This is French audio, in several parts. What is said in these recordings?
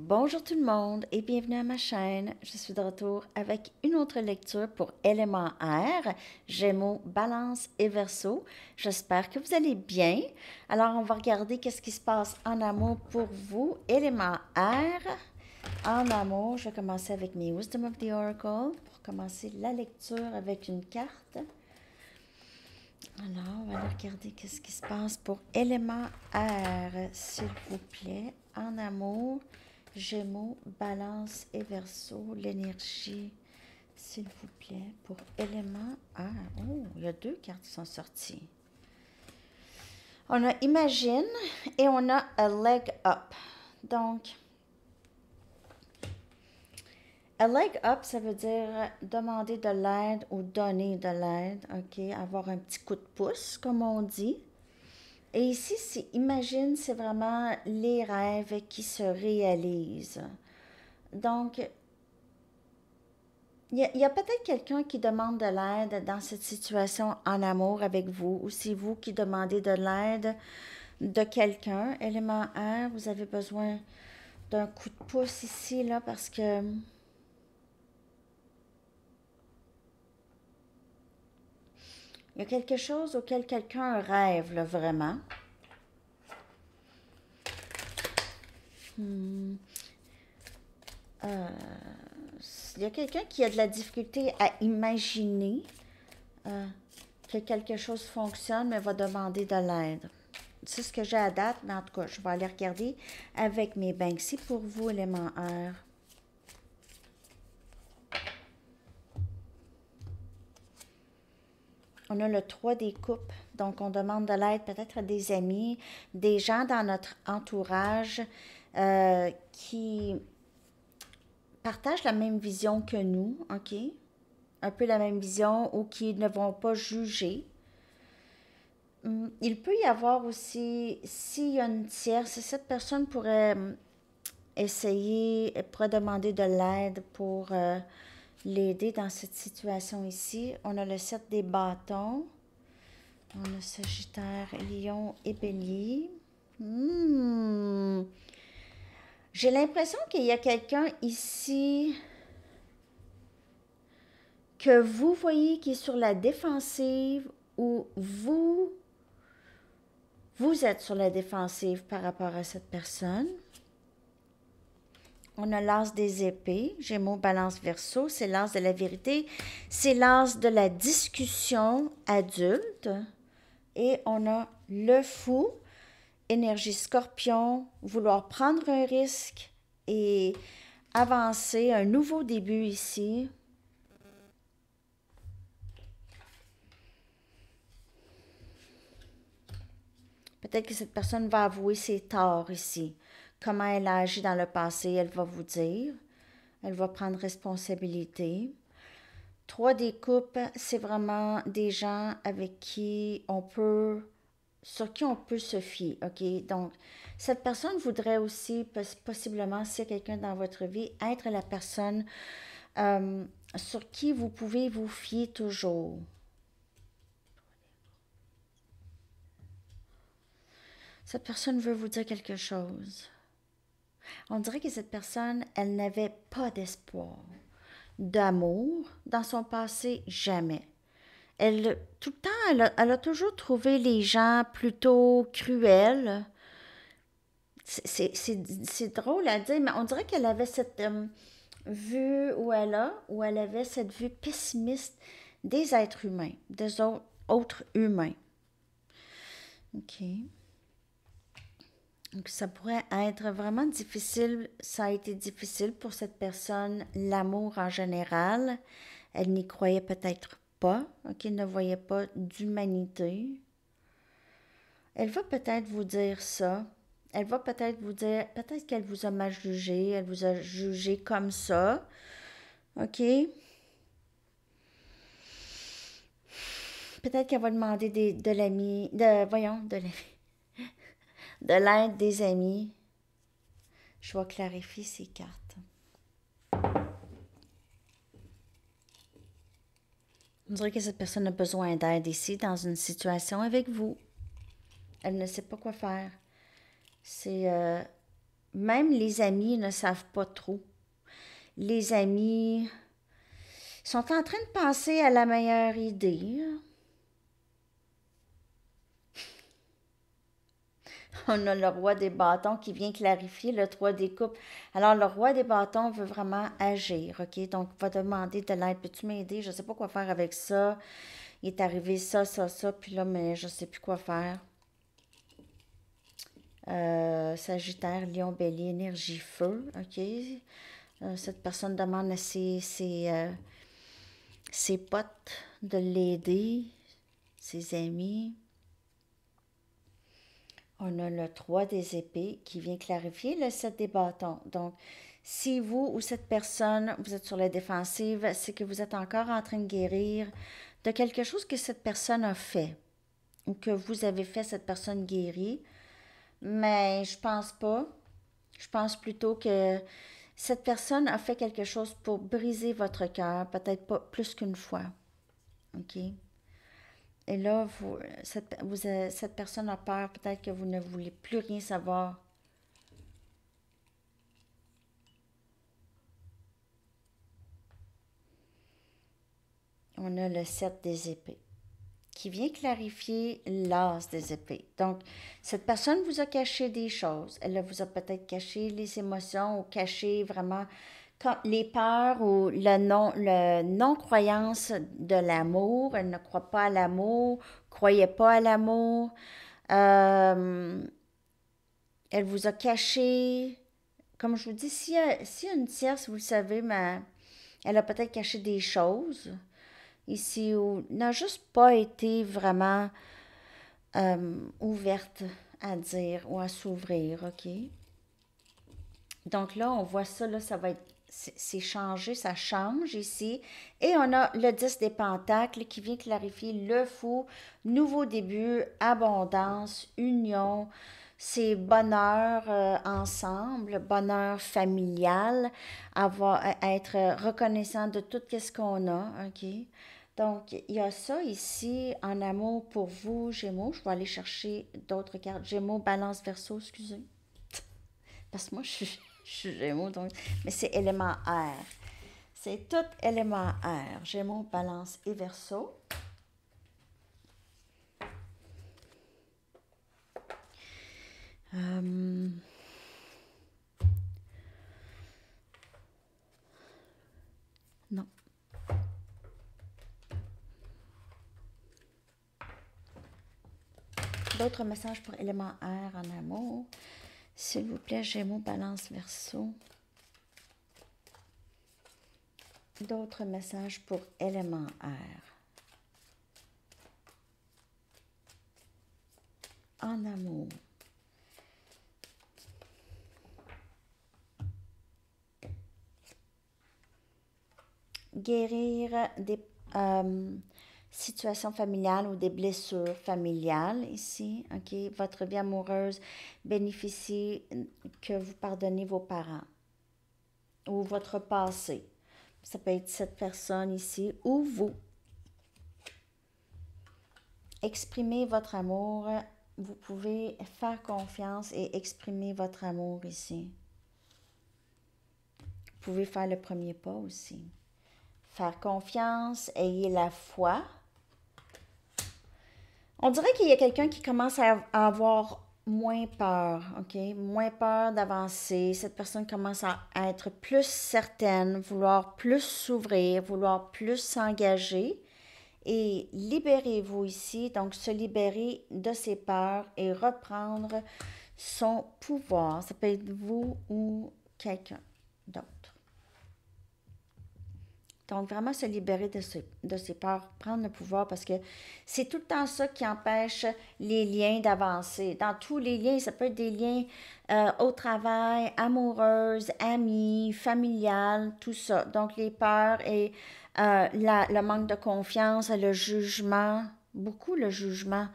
Bonjour tout le monde et bienvenue à ma chaîne. Je suis de retour avec une autre lecture pour élément air, Gémeaux, Balance et Verseau. J'espère que vous allez bien. Alors, on va regarder qu'est-ce qui se passe en amour pour vous, élément air. En amour, je vais commencer avec mes Wisdom of the Oracle pour commencer la lecture avec une carte. Alors, on va aller regarder qu'est-ce qui se passe pour élément air, s'il vous plaît. En amour, Gémeaux, Balance et Verseau, l'énergie, s'il vous plaît, pour élément air. Oh, il y a deux cartes qui sont sorties. On a Imagine et on a A Leg Up. Donc, A leg up, ça veut dire demander de l'aide ou donner de l'aide, ok? Avoir un petit coup de pouce, comme on dit. Et ici, imagine, c'est vraiment les rêves qui se réalisent. Donc, il y a peut-être quelqu'un qui demande de l'aide dans cette situation en amour avec vous, ou c'est vous qui demandez de l'aide de quelqu'un. Élément air, vous avez besoin d'un coup de pouce ici, là, parce que il y a quelque chose auquel quelqu'un rêve, là, vraiment. Il y a quelqu'un qui a de la difficulté à imaginer que quelque chose fonctionne, mais va demander de l'aide. C'est ce que j'ai à date, mais en tout cas, je vais aller regarder avec mes Banksy pour vous, élément air. On a le 3 des coupes, donc on demande de l'aide peut-être à des amis, des gens dans notre entourage qui partagent la même vision que nous, OK? Un peu la même vision ou qui ne vont pas juger. Il peut y avoir aussi, s'il y a une tierce, cette personne pourrait essayer, pourrait demander de l'aide pour l'aider dans cette situation ici. On a le 7 des bâtons. On a Sagittaire, Lion et Bélier. J'ai l'impression qu'il y a quelqu'un ici que vous voyez qui est sur la défensive ou vous êtes sur la défensive par rapport à cette personne. On a l'as des épées, Gémeaux, Balance, Verseau, c'est l'as de la vérité, c'est l'as de la discussion adulte. Et on a le fou, énergie Scorpion, vouloir prendre un risque et avancer, un nouveau début ici. Peut-être que cette personne va avouer ses torts ici. Comment elle a agi dans le passé, elle va vous dire. Elle va prendre responsabilité. 3 des coupes, c'est vraiment des gens avec qui on peut, sur qui on peut se fier, OK? Donc, cette personne voudrait aussi, possiblement, s'il y a quelqu'un dans votre vie, être la personne sur qui vous pouvez vous fier toujours. Cette personne veut vous dire quelque chose. On dirait que cette personne, elle n'avait pas d'espoir, d'amour dans son passé, jamais. Tout le temps, elle a toujours trouvé les gens plutôt cruels. C'est drôle à dire, mais on dirait qu'elle avait cette vue où elle avait cette vue pessimiste des êtres humains, des autres humains. OK. Donc, ça pourrait être vraiment difficile. Ça a été difficile pour cette personne, l'amour en général. Elle n'y croyait peut-être pas, qu'elle ne voyait pas d'humanité. Elle va peut-être vous dire ça. Elle va peut-être vous dire, peut-être qu'elle vous a mal jugé, elle vous a jugé comme ça. OK? Peut-être qu'elle va demander de l'ami, de l'aide des amis. Je vais clarifier ces cartes. On dirait que cette personne a besoin d'aide ici dans une situation avec vous. Elle ne sait pas quoi faire. C'est même les amis ne savent pas trop. Les amis sont en train de penser à la meilleure idée. On a le roi des bâtons qui vient clarifier le 3 des coupes. Alors, le roi des bâtons veut vraiment agir, OK? Donc, va demander de l'aide. Peux-tu m'aider? Je ne sais pas quoi faire avec ça. Il est arrivé ça, ça, ça, puis là, mais je ne sais plus quoi faire. Sagittaire, Lion, Bélier, énergie, feu, OK? Cette personne demande à ses potes de l'aider, ses amis. On a le 3 des épées qui vient clarifier le 7 des bâtons. Donc, si vous ou cette personne, vous êtes sur la défensive, c'est que vous êtes encore en train de guérir de quelque chose que cette personne a fait ou que vous avez fait, cette personne guérie. Mais je pense pas. Je pense plutôt que cette personne a fait quelque chose pour briser votre cœur, peut-être pas plus qu'une fois. OK? Et là, cette personne a peur, peut-être que vous ne voulez plus rien savoir. On a le 7 des épées qui vient clarifier l'as des épées. Donc, cette personne vous a caché des choses. Elle vous a peut-être caché les émotions ou caché vraiment les peurs ou le non-croyance de l'amour. Elle ne croit pas à l'amour, croyait pas à l'amour. Euh, Elle vous a caché, comme je vous dis, s'il y a une tierce, vous le savez, mais elle a peut-être caché des choses ici où n'a juste pas été vraiment ouverte à dire ou à s'ouvrir, OK? Donc là, on voit ça, là, ça va être, c'est changé, ça change ici. Et on a le 10 des pentacles qui vient clarifier le fou, nouveau début, abondance, union, c'est bonheur ensemble, bonheur familial, être reconnaissant de tout ce qu'on a, OK? Donc, il y a ça ici en amour pour vous, Gémeaux. Je vais aller chercher d'autres cartes. Gémeaux, Balance, Verseau, excusez. Parce que moi, je suis Gémeaux, donc, mais c'est élément air. C'est tout élément air. Gémeaux, Balance et Verseau. Non. D'autres messages pour élément air en amour. S'il vous plaît, Gémeaux, Balance, Verseau. D'autres messages pour élément air. En amour. Guérir des situations familiales ou des blessures familiales ici, OK? Votre vie amoureuse bénéficie que vous pardonnez vos parents ou votre passé. Ça peut être cette personne ici ou vous. Exprimez votre amour. Vous pouvez faire confiance et exprimer votre amour ici. Vous pouvez faire le premier pas aussi. Faire confiance, ayez la foi. On dirait qu'il y a quelqu'un qui commence à avoir moins peur, OK? Moins peur d'avancer. Cette personne commence à être plus certaine, vouloir plus s'ouvrir, vouloir plus s'engager. Et libérez-vous ici, donc se libérer de ses peurs et reprendre son pouvoir. Ça peut être vous ou quelqu'un d'autre. Donc, vraiment se libérer de ses peurs, prendre le pouvoir, parce que c'est tout le temps ça qui empêche les liens d'avancer. Dans tous les liens, ça peut être des liens au travail, amoureuses, amis, familiales, tout ça. Donc, les peurs et le manque de confiance, le jugement, beaucoup le jugement.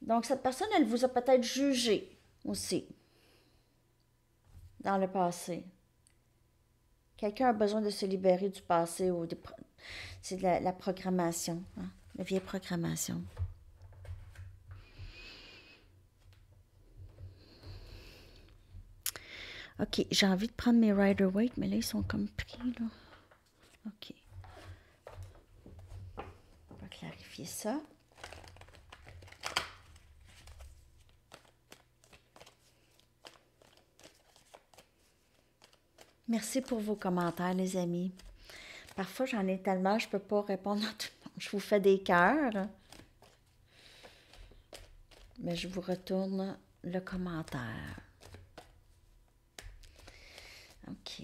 Donc, cette personne, elle vous a peut-être jugé aussi dans le passé. Quelqu'un a besoin de se libérer du passé ou c'est de la programmation, hein? La vieille programmation. OK, j'ai envie de prendre mes Rider-Waite, mais là, ils sont comme pris, là. OK. On va clarifier ça. Merci pour vos commentaires, les amis. Parfois, j'en ai tellement, je ne peux pas répondre à tout le monde. Je vous fais des cœurs. Mais je vous retourne le commentaire. OK.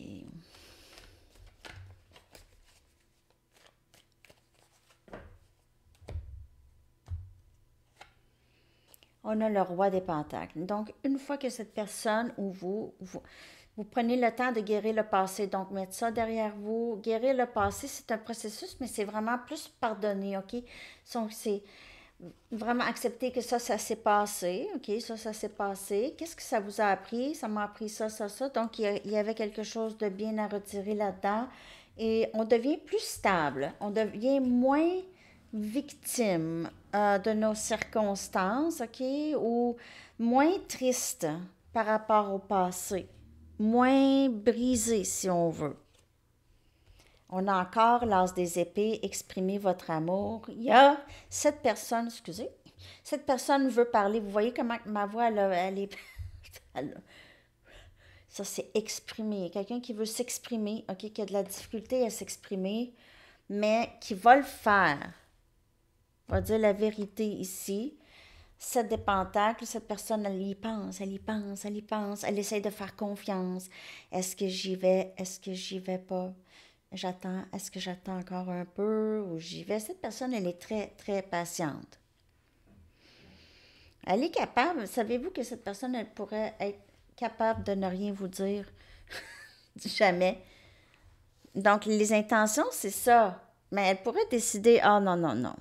On a le roi des pentacles. Donc, une fois que cette personne ou vous prenez le temps de guérir le passé, donc mettre ça derrière vous. Guérir le passé, c'est un processus, mais c'est vraiment plus pardonner, OK? Donc, c'est vraiment accepter que ça s'est passé, OK? Ça s'est passé. Qu'est-ce que ça vous a appris? Ça m'a appris ça. Donc, il y avait quelque chose de bien à retirer là-dedans. Et on devient plus stable. On devient moins victime de nos circonstances, OK? Ou moins triste par rapport au passé. Moins brisé, si on veut. On a encore l'as des épées, exprimer votre amour. Il y a cette personne, excusez, cette personne veut parler. Vous voyez comment ma voix, elle est... Ça, c'est exprimer. Quelqu'un qui veut s'exprimer, OK, qui a de la difficulté à s'exprimer, mais qui va le faire. On va dire la vérité ici. Cette des pentacles, cette personne, elle y pense, elle y pense, elle y pense. Elle essaie de faire confiance. Est-ce que j'y vais? Est-ce que j'y vais pas? J'attends. Est-ce que j'attends encore un peu ou j'y vais? Cette personne, elle est très, très patiente. Elle est capable. Savez-vous que cette personne, elle pourrait être capable de ne rien vous dire? Jamais. Donc, les intentions, c'est ça. Mais elle pourrait décider, ah non, non, non.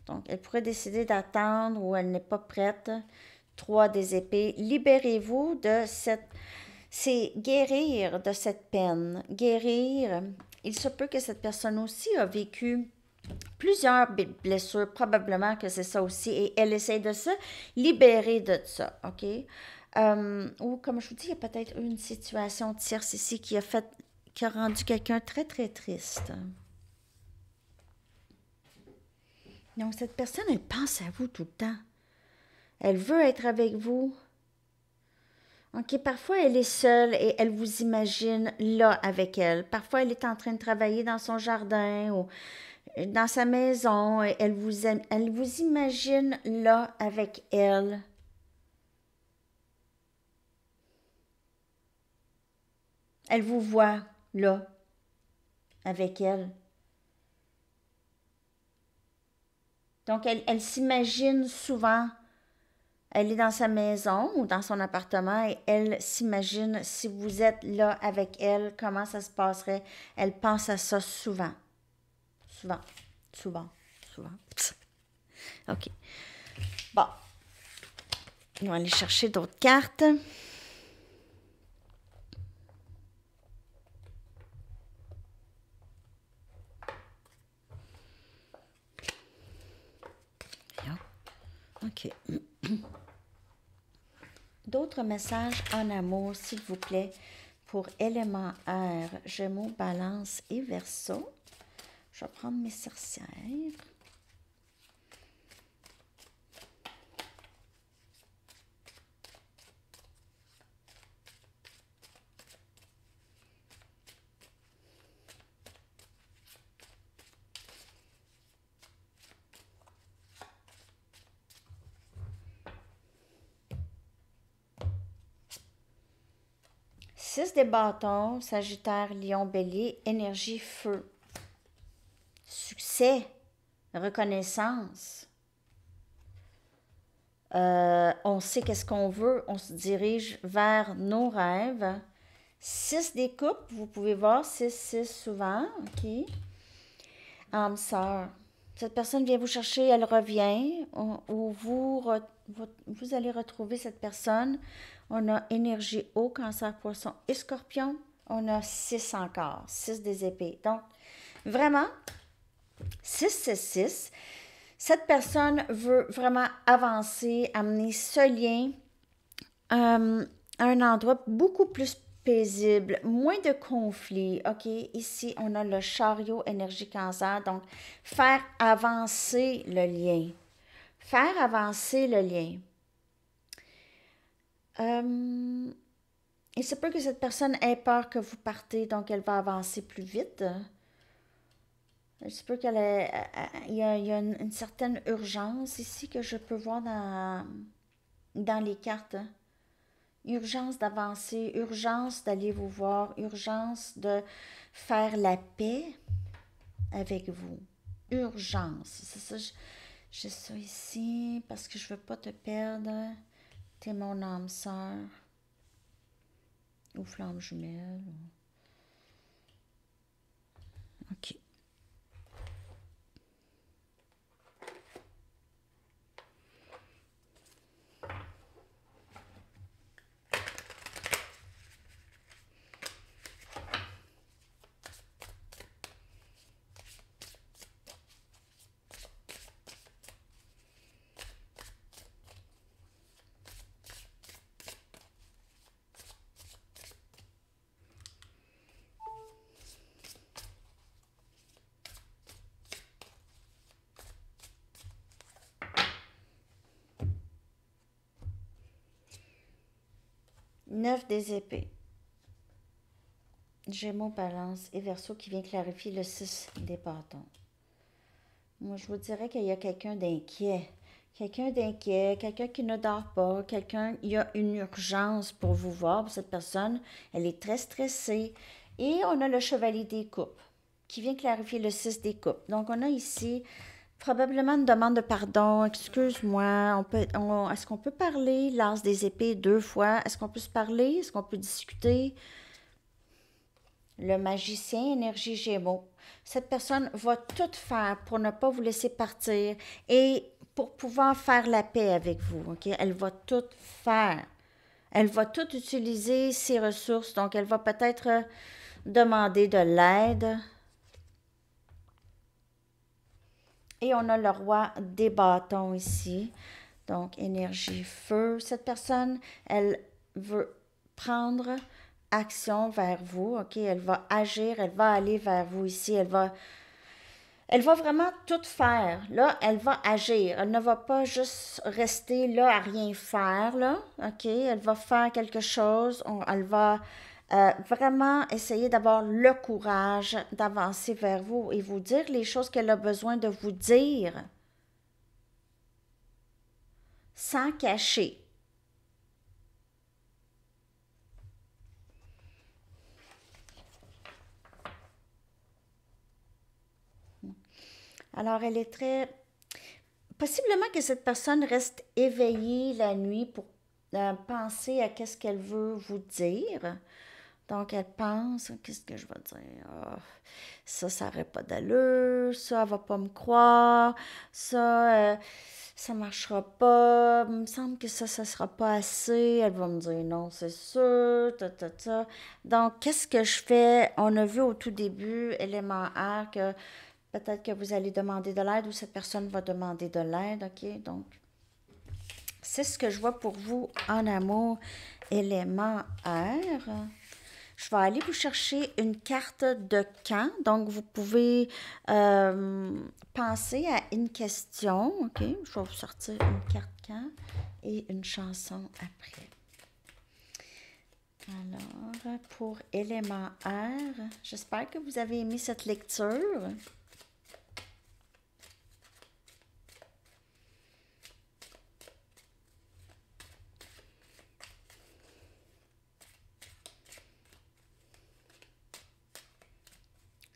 Donc, elle pourrait décider d'attendre ou elle n'est pas prête. 3 des épées. Libérez-vous de cette... C'est guérir de cette peine. Guérir. Il se peut que cette personne aussi a vécu plusieurs blessures. Probablement que c'est ça aussi. Et elle essaie de se libérer de ça. OK? Ou comme je vous dis, il y a peut-être une situation tierce ici qui a rendu quelqu'un très, très triste. Donc, cette personne, elle pense à vous tout le temps. Elle veut être avec vous. OK, parfois, elle est seule et elle vous imagine là avec elle. Parfois, elle est en train de travailler dans son jardin ou dans sa maison et elle vous imagine là avec elle. Elle vous voit là avec elle. Donc, elle s'imagine souvent, elle est dans sa maison ou dans son appartement et elle s'imagine si vous êtes là avec elle, comment ça se passerait. Elle pense à ça souvent. Souvent, souvent, souvent. OK. Bon. On va aller chercher d'autres cartes. OK. D'autres messages en amour, s'il vous plaît, pour élément air, Gémeaux, Balance et Verseau. Je vais prendre mes sorcières. Six des bâtons, Sagittaire, Lion, Bélier, énergie, feu. Succès, reconnaissance. On sait qu'est-ce qu'on veut, on se dirige vers nos rêves. 6 des coupes, vous pouvez voir 6 souvent, OK. Âme sœur. Cette personne vient vous chercher, elle revient, ou vous allez retrouver cette personne. On a énergie eau, Cancer, Poisson et Scorpion. On a 6 encore, 6 des épées. Donc, vraiment, 6. Cette personne veut vraiment avancer, amener ce lien à un endroit beaucoup plus paisible, moins de conflits. OK, ici, on a le chariot énergie cancer, donc faire avancer le lien. Faire avancer le lien. Il se peut que cette personne ait peur que vous partez, donc elle va avancer plus vite. Il se peut il y a une certaine urgence ici que je peux voir dans les cartes. Urgence d'avancer, urgence d'aller vous voir, urgence de faire la paix avec vous. Urgence. C'est ça, j'ai ça ici parce que je veux pas te perdre. T'es mon âme sœur. Ou flamme jumelle. OK. Neuf des épées. Gémeaux, Balance et Verseau qui vient clarifier le 6 des bâtons. Moi, je vous dirais qu'il y a quelqu'un d'inquiet. Quelqu'un d'inquiet, quelqu'un qui ne dort pas, il y a une urgence pour vous voir. Cette personne, elle est très stressée. Et on a le chevalier des coupes qui vient clarifier le 6 des coupes. Donc, on a ici probablement une demande de pardon. Excuse-moi, est-ce qu'on peut parler? L'as des épées 2 fois. Est-ce qu'on peut se parler? Est-ce qu'on peut discuter? Le magicien, énergie Gémeaux. Cette personne va tout faire pour ne pas vous laisser partir et pour pouvoir faire la paix avec vous. OK? Elle va tout faire. Elle va tout utiliser ses ressources. Donc, elle va peut-être demander de l'aide. Et on a le roi des bâtons ici. Donc, énergie feu. Cette personne, elle veut prendre action vers vous, OK? Elle va agir, elle va aller vers vous ici, elle va vraiment tout faire. Là, elle va agir. Elle ne va pas juste rester là à rien faire, là, OK? Elle va faire quelque chose. Elle va vraiment essayer d'avoir le courage d'avancer vers vous et vous dire les choses qu'elle a besoin de vous dire sans cacher. Alors, elle est très... Possiblement que cette personne reste éveillée la nuit pour penser à qu'est-ce qu'elle veut vous dire. Donc, elle pense, qu'est-ce que je vais dire? Ah, ça n'aurait pas d'allure, ça, elle va pas me croire, ça marchera pas, il me semble que ça sera pas assez, elle va me dire non, c'est sûr, ta, ta, ta. Donc, qu'est-ce que je fais? On a vu au tout début, élément R, que peut-être que vous allez demander de l'aide ou cette personne va demander de l'aide, OK? Donc, c'est ce que je vois pour vous en amour, élément R. Je vais aller vous chercher une carte de camp. Donc, vous pouvez penser à une question. OK? Je vais vous sortir une carte camp et une chanson après. Alors, pour élément R, j'espère que vous avez aimé cette lecture.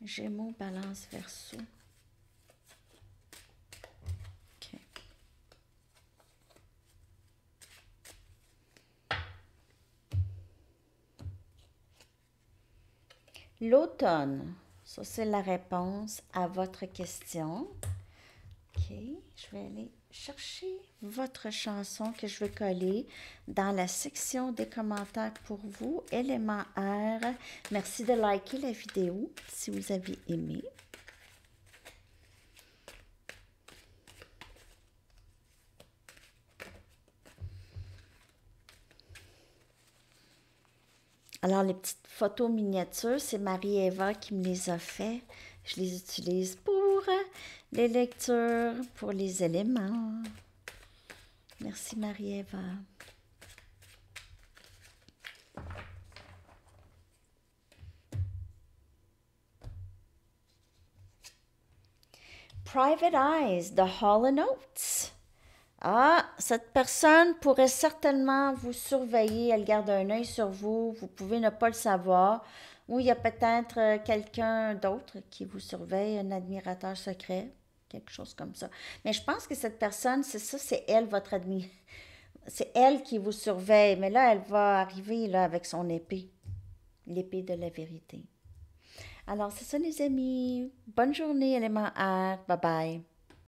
Gémeaux, Balance, Verseau. OK. L'automne. Ça, c'est la réponse à votre question. OK. Je vais aller chercher votre chanson que je vais coller dans la section des commentaires pour vous. Élément R. Merci de liker la vidéo si vous avez aimé. Alors, les petites photos miniatures, c'est Marie-Èva qui me les a fait. Je les utilise pour les lectures, pour les éléments. Merci Marie-Èva. Private Eyes de Hall & Oates. Ah, cette personne pourrait certainement vous surveiller, elle garde un œil sur vous, vous pouvez ne pas le savoir, ou il y a peut-être quelqu'un d'autre qui vous surveille, un admirateur secret, quelque chose comme ça. Mais je pense que cette personne, c'est ça, c'est elle, votre c'est elle qui vous surveille, mais là, elle va arriver là, avec son épée, l'épée de la vérité. Alors, c'est ça les amis, bonne journée, élément R, bye bye.